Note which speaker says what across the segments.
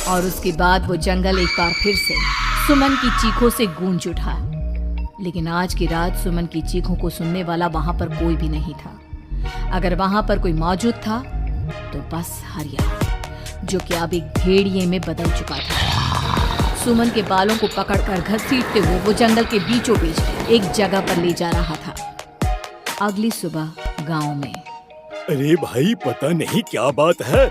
Speaker 1: और उसके बाद वो जंगल एक बार फिर से सुमन की चीखों से गूंज उठा। लेकिन आज की रात सुमन की चीखों को सुनने वाला वहां पर कोई भी नहीं था। अगर वहां पर कोई मौजूद था तो बस हरिया, जो कि अब एक भेड़िए में बदल चुका था। सुमन के बालों को पकड़कर घसीटते हुए वो जंगल के बीचों बीच एक जगह पर ले जा रहा था। अगली सुबह गांव में।
Speaker 2: अरे भाई, पता नहीं क्या बात है,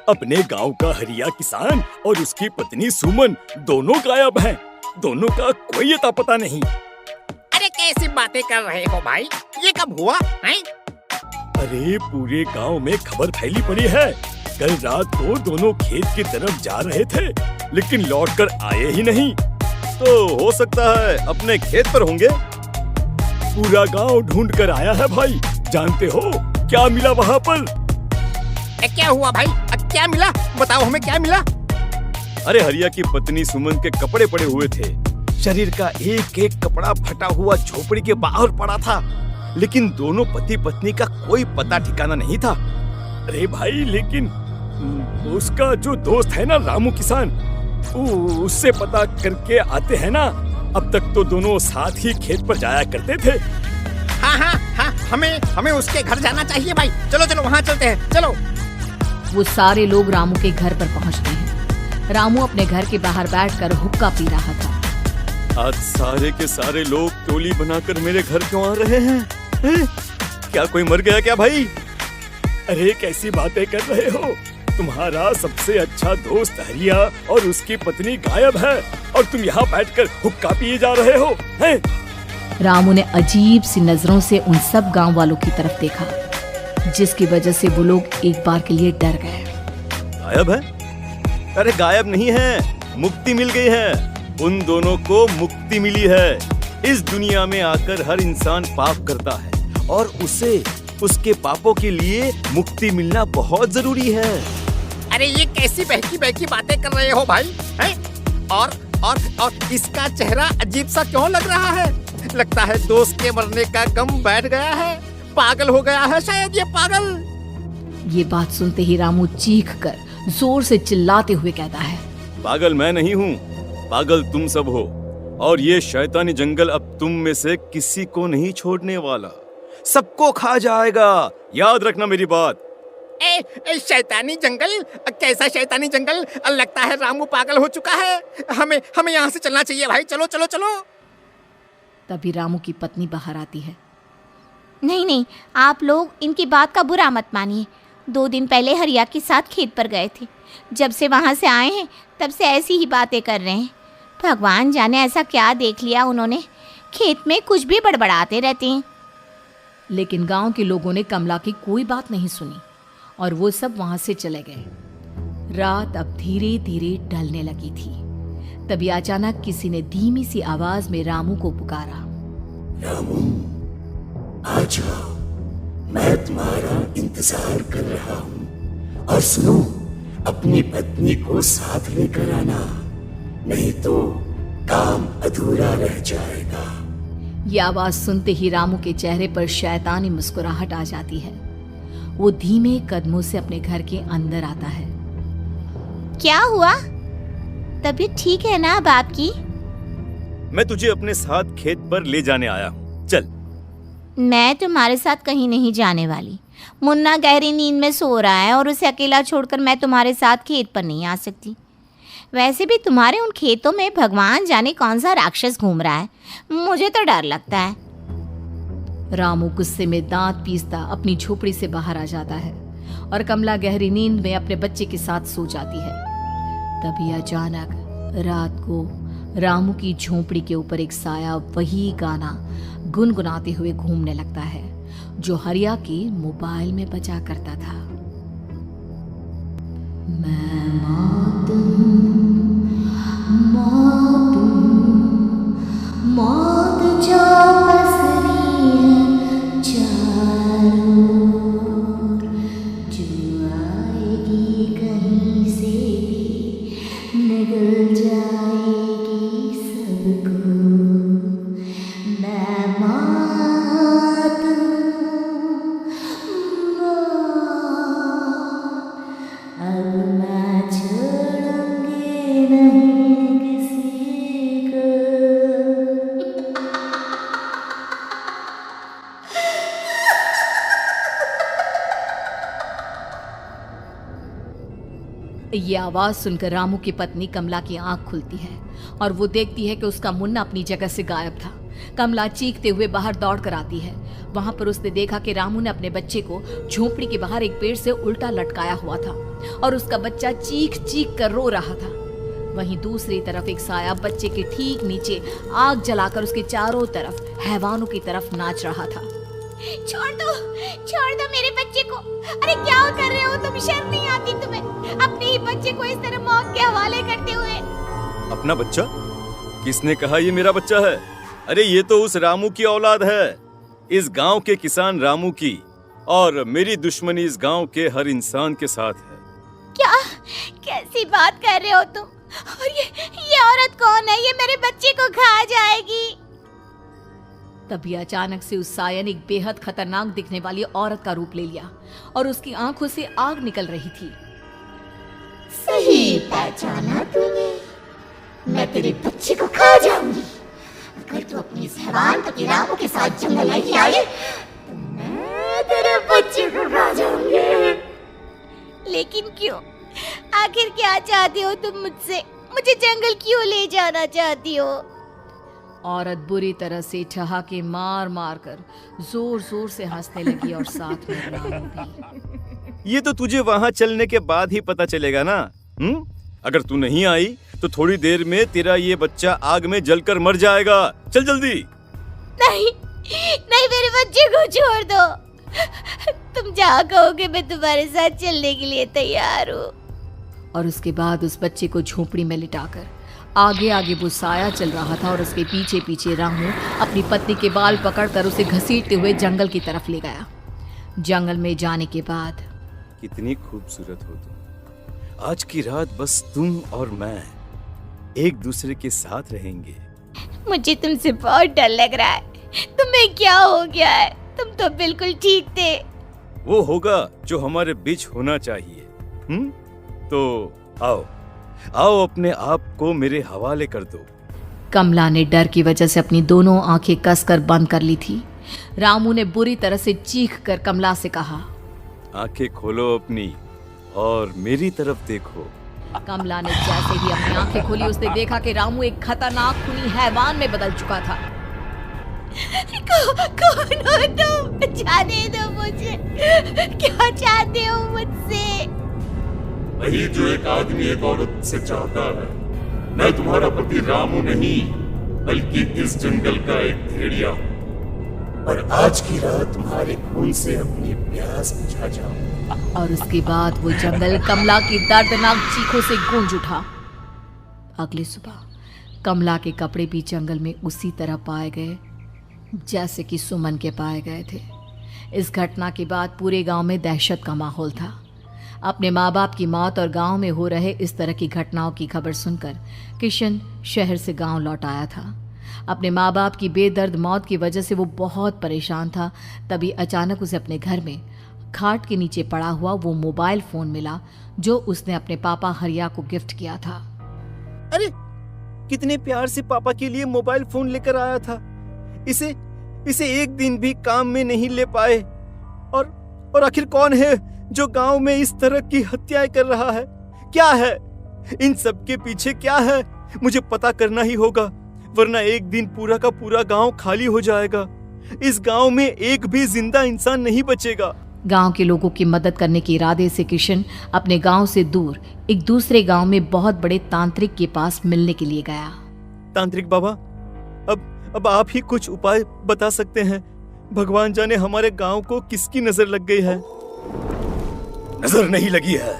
Speaker 2: अपने गांव का हरिया किसान और उसकी पत्नी सुमन दोनों गायब हैं। दोनों का कोई अता पता नहीं।
Speaker 3: अरे कैसी बातें कर रहे हो भाई, ये कब हुआ है?
Speaker 2: अरे पूरे गांव में खबर फैली पड़ी है। कल रात को दोनों खेत की तरफ जा रहे थे, लेकिन लौट कर आए ही नहीं।
Speaker 4: तो हो सकता है अपने खेत पर होंगे।
Speaker 2: पूरा गांव ढूंढ कर आया है भाई। जानते हो क्या मिला वहाँ पर?
Speaker 3: क्या हुआ भाई, क्या मिला? बताओ हमें क्या मिला?
Speaker 4: अरे हरिया की पत्नी सुमन के कपड़े पड़े हुए थे। शरीर का एक एक कपड़ा फटा हुआ झोपड़ी के बाहर पड़ा था, लेकिन दोनों पति पत्नी का कोई पता ठिकाना नहीं था।
Speaker 2: अरे भाई, लेकिन उसका जो दोस्त है ना रामू किसान, उससे पता करके आते हैं ना। अब तक तो दोनों साथ ही खेत पर जाया करते थे।
Speaker 3: हाँ, हमें उसके घर जाना चाहिए भाई। चलो चलो वहाँ चलते हैं, चलो।
Speaker 1: वो सारे लोग रामू के घर पर पहुँचते हैं। रामू अपने घर के बाहर बैठकर हुक्का पी रहा था।
Speaker 4: आज सारे के सारे लोग टोली बनाकर मेरे घर क्यों आ रहे हैं? क्या कोई मर गया क्या भाई?
Speaker 2: अरे कैसी बातें कर रहे हो? तुम्हारा सबसे अच्छा दोस्त हरिया और उसकी पत्नी गायब है और तुम यहाँ बैठकर हुक्का पिए जा रहे हो, हैं?
Speaker 1: रामू ने अजीब सी नजरों से उन सब गांव वालों की तरफ देखा, जिसकी वजह से वो लोग एक बार के लिए डर गए।
Speaker 4: गायब है? अरे गायब नहीं है, मुक्ति मिल गई है। उन दोनों को मुक्ति मिली है। इस दुनिया में आकर हर इंसान पाप करता है और उसे उसके पापों के लिए मुक्ति मिलना बहुत जरूरी है।
Speaker 3: अरे ये कैसी बहकी बहकी बातें कर रहे हो भाई, हैं? और इसका चेहरा अजीब सा क्यों लग रहा है? लगता है दोस्त के मरने का गम बैठ गया है। पागल हो गया है शायद ये पागल।
Speaker 1: ये बात सुनते ही रामू चीख कर जोर से चिल्लाते हुए कहता है,
Speaker 4: पागल मैं नहीं हूँ, पागल तुम सब हो। और ये शैतानी जंगल अब तुम में से किसी को नहीं छोड़ने वाला, सबको खा जाएगा। याद रखना मेरी बात।
Speaker 3: शैतानी जंगल? कैसा शैतानी जंगल? लगता है रामू पागल हो चुका है। हमें यहाँ से चलना चाहिए भाई। चलो चलो चलो।
Speaker 1: तभी रामू की पत्नी बाहर आती है।
Speaker 5: नहीं, आप लोग इनकी बात का बुरा मत मानिए। 2 दिन पहले हरिया के साथ खेत पर गए थे। जब से वहाँ से आए हैं तब से ऐसी ही बातें कर रहे हैं। भगवान जाने ऐसा क्या देख लिया उन्होंने, खेत में कुछ भी बड़बड़ाते रहते हैं।
Speaker 1: लेकिन गांव के लोगों ने कमला की कोई बात नहीं सुनी और वो सब वहां से चले गए। रात अब धीरे धीरे ढलने लगी थी। तभी अचानक किसी ने धीमी सी आवाज में रामू को पुकारा।
Speaker 6: रामू, आ जाओ, मैं तुम्हारा इंतजार कर रहा हूँ। और सुनो, अपनी पत्नी को साथ लेकर आना, नहीं तो काम अधूरा रह जाएगा।
Speaker 1: ये आवाज सुनते ही रामू के चेहरे पर शैतानी मुस्कुराहट आ जाती है। वो धीमे कदमों से अपने घर के अंदर आता है।
Speaker 5: क्या हुआ? तबीयत ठीक है ना अब आपकी?
Speaker 4: मैं तुझे अपने साथ खेत पर ले जाने आया हूँ, चल।
Speaker 5: मैं तुम्हारे साथ कहीं नहीं जाने वाली। मुन्ना गहरी नींद में सो रहा है और उसे अकेला छोड़कर मैं तुम्हारे साथ खेत पर नहीं आ सकती। वैसे भी तुम्हारे उन खेतों में भगवान जाने कौन सा राक्षस घूम रहा है, मुझे तो डर लगता है।
Speaker 1: रामू गुस्से में दांत पीसता अपनी झोपड़ी से बाहर आ जाता है और कमला गहरी नींद में अपने बच्चे के साथ सो जाती है। तभी अचानक रात को रामू की झोपड़ी के ऊपर एक साया वही गाना गुनगुनाते हुए घूमने लगता है जो हरिया के मोबाइल में बजा करता था। मैं मौत जो पसरी है चारों ओर, जो आएगी कहीं से भी निगल जाएगी सबको। मैं मौत अब मैं छोड़ूंगी ये आवाज सुनकर रामू की पत्नी कमला की आंख खुलती है और वो देखती है कि उसका मुन्ना अपनी जगह से गायब था। कमला चीखते हुए बाहर दौड़ कर आती है। वहां पर उसने देखा कि रामू ने अपने बच्चे को झोपड़ी के बाहर एक पेड़ से उल्टा लटकाया हुआ था और उसका बच्चा चीख चीख कर रो रहा था। वहीं दूसरी तरफ एक साया बच्चे के ठीक नीचे आग जलाकर उसके चारों तरफ हैवानों की तरफ नाच रहा था।
Speaker 5: छोड़ दो मेरे बच्चे को। अरे क्या कर रहे हो तुम? शर्म नहीं आती तुम्हें अपने ही बच्चे को इस तरह मौत के हवाले करते हुए?
Speaker 4: अपना बच्चा? किसने कहा ये मेरा बच्चा है? अरे ये तो उस रामू की औलाद है, इस गांव के किसान रामू की, और मेरी दुश्मनी इस गांव के हर इंसान के साथ है।
Speaker 5: क्या कैसी बात कर रहे हो तुम? और ये औरत कौन है? ये मेरे बच्चे को खा जाएगी।
Speaker 1: तभी अचानक से उस साया ने एक बेहद खतरनाक दिखने वाली औरत का रूप ले लिया और उसकी आंखों से आग निकल रही थी।
Speaker 6: सही पहचाना तूने, मैं तेरे बच्चे को खा जाऊंगी। अगर तू अपनी इस हैवान पति रामू के साथ जंगल नहीं आई तो मैं तेरे बच्चे को खा जाऊंगी।
Speaker 5: लेकिन क्यों? आखिर क्या चाहती हो तुम मुझसे? मुझे जंगल क्यों ले जाना चाहती हो?
Speaker 1: औरत बुरी तरह से ठहाके मार मार कर जोर जोर से हंसने लगी और साथ में रामू भी।
Speaker 4: ये तो तुझे वहां चलने के बाद ही पता चलेगा ना। अगर तू नहीं आई तो थोड़ी देर में तेरा ये बच्चा आग में जलकर मर जाएगा। चल जल्दी।
Speaker 5: नहीं मेरे बच्चे को छोड़ दो। तुम जहाँ कहोगे मैं तुम्हारे साथ चलने के लिए तैयार हूँ।
Speaker 1: और उसके बाद उस बच्चे को झोपड़ी में लिटाकर आगे आगे वो साया चल रहा था और उसके पीछे पीछे रामू अपनी पत्नी के बाल पकड़कर उसे घसीटते हुए जंगल की तरफ ले गया। जंगल में जाने के बाद
Speaker 4: कितनी खूबसूरत हो तुम। आज की रात बस तुम और मैं एक दूसरे के साथ रहेंगे।
Speaker 5: मुझे तुमसे बहुत डर लग रहा है। तुम्हें क्या हो गया है? तुम तो बिल्कुल ठीक थे।
Speaker 4: वो होगा जो हमारे बीच होना चाहिए। तो आओ अपने आप को मेरे हवाले कर दो।
Speaker 1: कमला ने डर की वजह से अपनी दोनों आंखें कसकर बंद कर ली थी। रामू ने बुरी तरह से चीख कर कमला से कहा,
Speaker 4: आंखें खोलो अपनी और मेरी तरफ देखो।
Speaker 1: कमला ने जैसे ही अपनी आंखें खोली उसने देखा कि रामू एक खतरनाक खूनी हैवान में बदल चुका था।
Speaker 5: कौन हो तुम? जाने दो मुझे। क्या चाहते हो मुझसे?
Speaker 6: वही जो एक आदमी एक औरत से चाहता है। मैं तुम्हारा पति रामू नहीं बल्कि इस जंगल का एक भेड़िया हूँ और आज की रात तुम्हारे खून से अपनी प्यास बुझा जाऊं।
Speaker 1: और उसके बाद वो जंगल कमला की दर्दनाक चीखों से गूंज उठा। अगली सुबह कमला के कपड़े भी जंगल में उसी तरह पाए गए जैसे कि सुमन के पाए गए थे। इस घटना के बाद पूरे गांव में दहशत का माहौल था। अपने माँ बाप की मौत और गांव में हो रहे इस तरह की घटनाओं की खबर सुनकर किशन शहर से गांव लौट आया था। अपने माँ बाप की बेदर्द मौत की वजह से वो बहुत परेशान था। तभी अचानक उसे अपने घर में खाट के नीचे पड़ा हुआ वो मोबाइल फोन मिला जो उसने अपने पापा हरिया को गिफ्ट किया था।
Speaker 4: अरे कितने प्यार से पापा के लिए मोबाइल फोन लेकर आया था। इसे एक दिन भी काम में नहीं ले पाए। और आखिर कौन है जो गांव में इस तरह की हत्याएं कर रहा है? क्या है इन सब के पीछे? क्या है? मुझे पता करना ही होगा, वरना एक दिन पूरा का पूरा गांव खाली हो जाएगा। इस गांव में एक भी जिंदा इंसान नहीं बचेगा।
Speaker 1: गांव के लोगों की मदद करने के इरादे से किशन अपने गांव से दूर एक दूसरे गांव में बहुत बड़े तांत्रिक के पास मिलने के लिए गया।
Speaker 4: तांत्रिक बाबा, अब आप ही कुछ उपाय बता सकते हैं। भगवान जाने हमारे गांव को किसकी नजर लग गई है।
Speaker 2: नजर नहीं लगी है,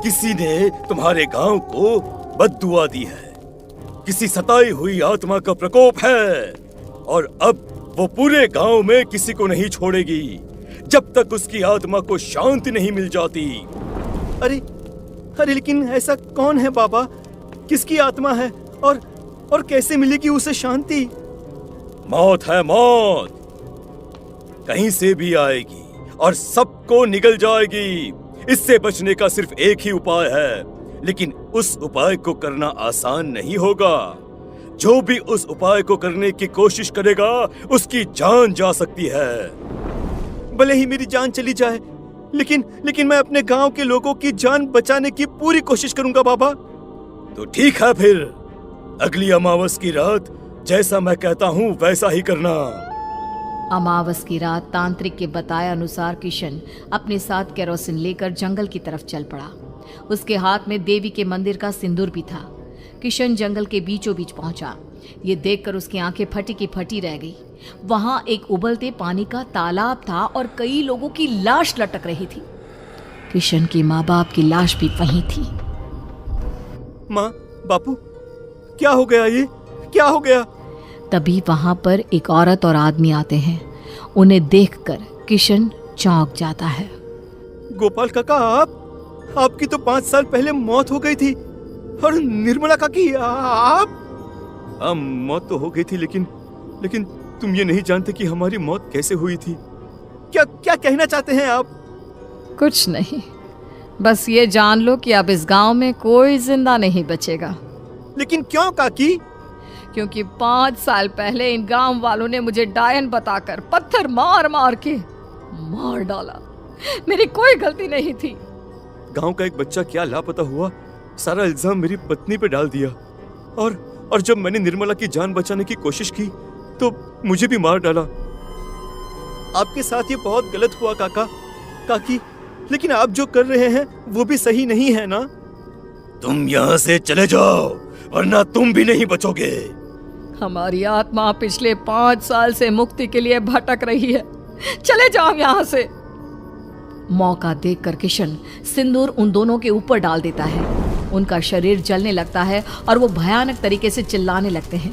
Speaker 2: किसी ने तुम्हारे गांव को बद्दुआ दी है। किसी सताई हुई आत्मा का प्रकोप है और अब वो पूरे गांव में किसी को नहीं छोड़ेगी जब तक उसकी आत्मा को शांति नहीं मिल जाती।
Speaker 4: अरे लेकिन ऐसा कौन है बाबा? किसकी आत्मा है और कैसे मिलेगी उसे शांति?
Speaker 2: मौत है, मौत कहीं से भी आएगी और सबको निगल जाएगी। इससे बचने का सिर्फ एक ही उपाय है, लेकिन उस उपाय को करना आसान नहीं होगा। जो भी उस उपाय को करने की कोशिश करेगा उसकी जान जा सकती है।
Speaker 4: भले ही मेरी जान चली जाए, लेकिन मैं अपने गांव के लोगों की जान बचाने की पूरी कोशिश करूंगा बाबा।
Speaker 2: तो ठीक है, फिर अगली अमावस की रात जैसा मैं कहता हूँ वैसा ही करना।
Speaker 1: अमावस की रात तांत्रिक के बताए अनुसार किशन अपने साथ केरोसिन लेकर जंगल की तरफ चल पड़ा। उसके हाथ में देवी के मंदिर का सिंदूर भी था। किशन जंगल के बीचों बीच पहुंचा। ये देखकर उसकी आंखें फटी की फटी रह गई। वहां एक उबलते पानी का तालाब था और कई लोगों की लाश लटक रही थी। किशन की माँ बाप की लाश भी वहीं थी।
Speaker 4: माँ, बापू, क्या हो गया? ये क्या हो गया?
Speaker 1: तभी वहां पर एक औरत और आदमी आते हैं। उन्हें देखकर किशन चौंक जाता है।
Speaker 4: गोपाल काका, आपकी तो 5 साल पहले मौत हो गई थी। और निर्मला काकी, आप? मौत तो हो गई थी, लेकिन तुम ये नहीं जानते कि हमारी मौत कैसे हुई थी। क्या कहना चाहते हैं आप?
Speaker 1: कुछ नहीं, बस ये जान लो कि अब इस गांव में कोई जिंदा नहीं बचेगा।
Speaker 4: लेकिन क्यों काकी?
Speaker 1: क्योंकि 5 साल पहले इन गांव वालों ने मुझे डायन बताकर पत्थर मार मार के मार डाला। मेरी कोई गलती नहीं थी।
Speaker 4: गांव का एक बच्चा क्या लापता हुआ, सारा इल्जाम मेरी पत्नी पे डाल दिया। और जब मैंने निर्मला की जान बचाने की कोशिश की तो मुझे भी मार डाला। आपके साथ ये बहुत गलत हुआ काकी, लेकिन आप जो कर रहे हैं वो भी सही नहीं है ना?
Speaker 2: तुम यहाँ से चले जाओ वरना तुम भी नहीं बचोगे।
Speaker 1: हमारी आत्मा पिछले 5 साल से मुक्ति के लिए भटक रही है। चले जाओ यहाँ से। मौका देखकर किशन सिंदूर उन दोनों के ऊपर डाल देता है। उनका शरीर जलने लगता है और वो भयानक तरीके से चिल्लाने लगते हैं।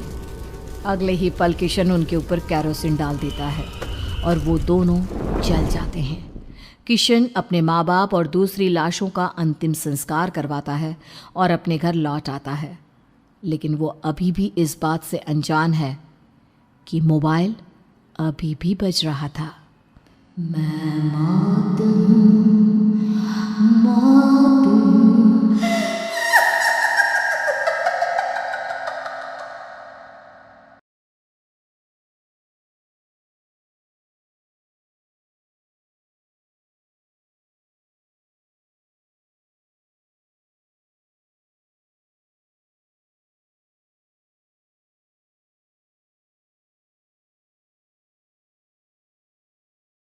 Speaker 1: अगले ही पल किशन उनके ऊपर केरोसिन डाल देता है और वो दोनों जल जाते हैं। किशन अपने माँ बाप और दूसरी लाशों का अंतिम संस्कार करवाता है और अपने घर लौट आता है। लेकिन वो अभी भी इस बात से अनजान है कि मोबाइल अभी भी बज रहा था। मैं मौत हूँ।